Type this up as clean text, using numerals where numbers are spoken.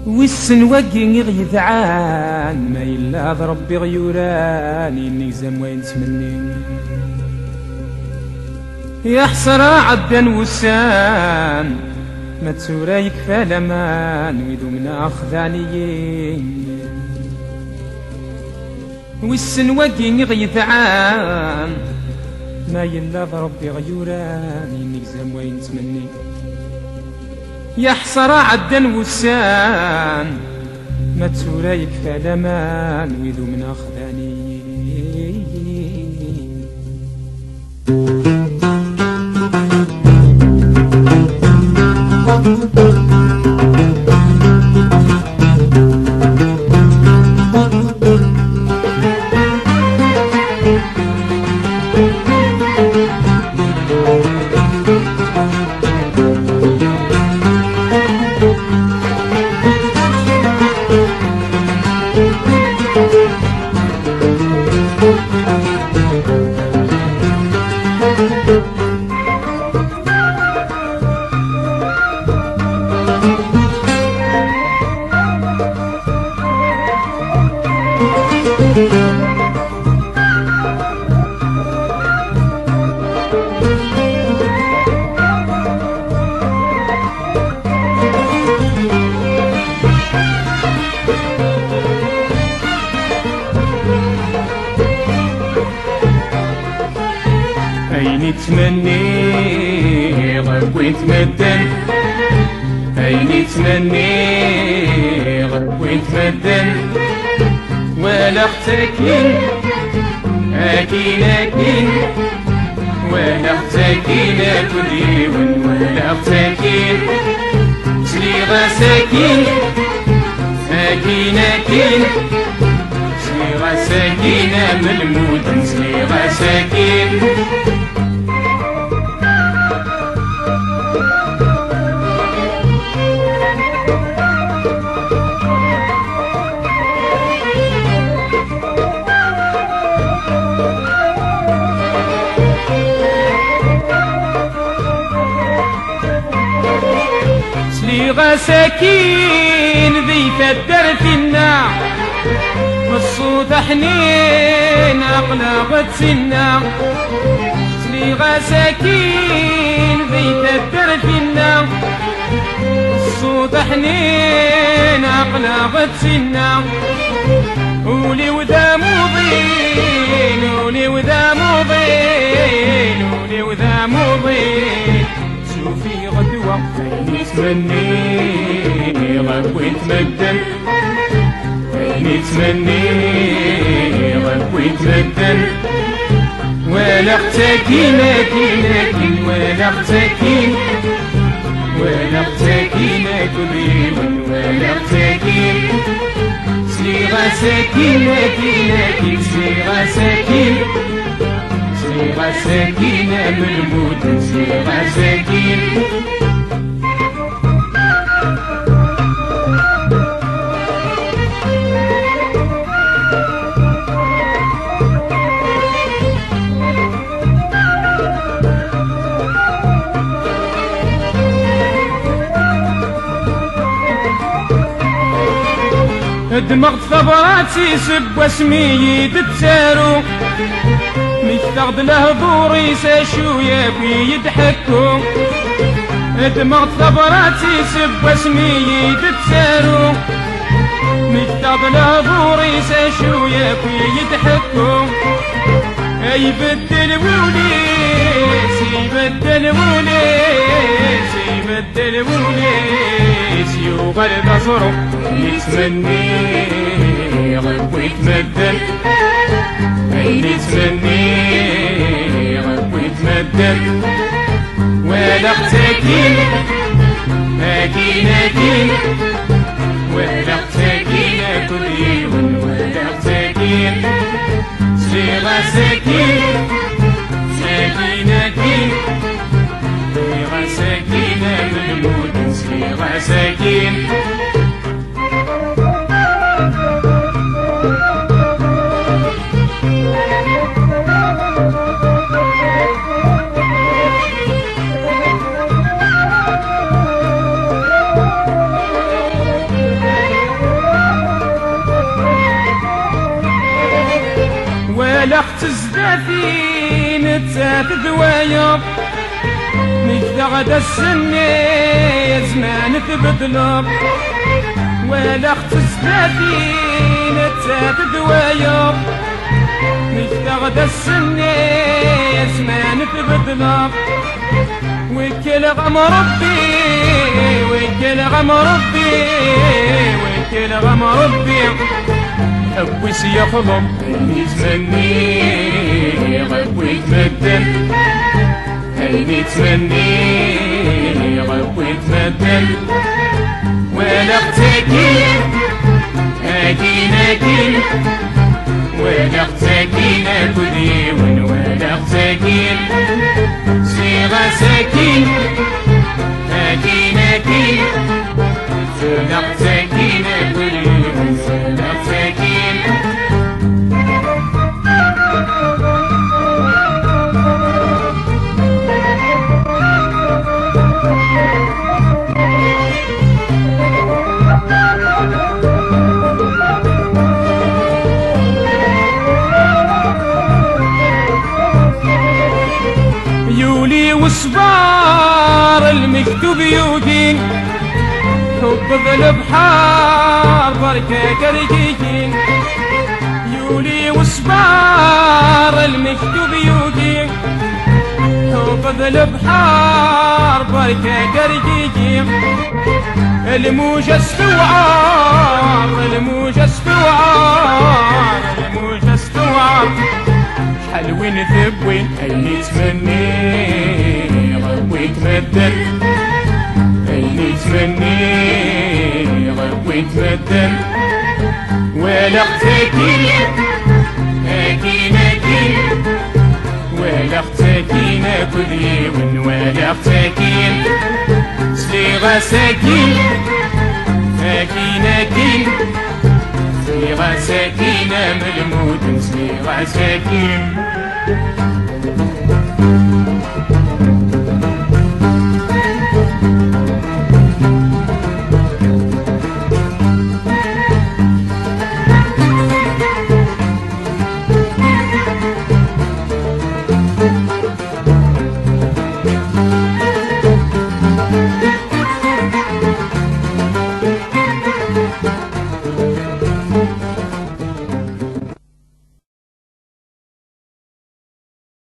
والسن وقي غيثعان ما إلا ربي غيوراني النيزم وين تمني يا حسرة عبدا وسام ما تسورايك فالمان ويدو من أخذانيين والسن وقي غيثعان ما إلا ربي غيوراني النيزم وين تمني يا حسرة عدا وسان ما تسورايك فالمان ويذو من أخذاني أين تمني غير وين تمدن أين تمني غير وين تمدن ولا اختكين أكين أكين ولا اختكين كل يوم ولا اختكين سلي غساكين أكين أكين سلي غساكين من المدن سلي غساكين سلي غساكين ذي فدر في النار والصوت حنين أقلغت سنا سلي غساكين ذي فدر في النار والصوت حنين أقلغت سنا ولي وذا مضين ولي وذا مضين ولي وذا مضين شوفي غدوة أين تمني غير وين تمدن أين تمني غير وين تمدن ولا اختكين أكين أكين ولا اختكين ولا اختكين كل يوم ولا اختكين سلي غساكين أكين أكين سلي غساكين سلي غساكين من المدن سلي غساكين دمغت ثبراتي سب واسمي تتسارو ميتاخد له دوري ساشو يبي يضحكو دمغت ثبراتي سب واسمي تتسارو ميتاخد له دوري ساشو يبي يضحكو يبدل وليس يبدل وليس يبدل وليس يغل نظره يتمني غير ويتمدن أين يتمني غير ويتمدن ولا اختكين أكين أكين ولا اختكين كل يوم ولا اختكين سلي غساكين ساكين أكين سلي غساكين من المدن سلي غساكين ولا اخت زداتي نتات دوايا نجد غدا السنة زمان تبدلب ولا اخت زداتي نتات دوايا نجد غدا السنة زمان تبدلب وكل غم ربي وكل غم ربي وكل غم ربي حبس يخضم يتمني غبي يتمدن هيني تمني غبي يتمدن ولا اختكين اكين اكين ولا اختكين اكديون ولا اختكين صيغة سكين اكين اكين ولا اختكين اكديون ولا اختكين يولي وصبار المكتوب يوقين حب بالبحار بركة كركيكين يولي وصبار المكتوب يوقين حب بالبحار بركة كركيكين الموج استوعار الموج استوعار الموج استوعار حلوين ثبوين اللي تمني غبي يتمدن اللي تمني غبي يتمدن ولا اختكين اكين اكين ولا اختكين كذيون ولا اختكين صيغة سكين اكين اكين صيغة سكينة ملمود صيغة سكين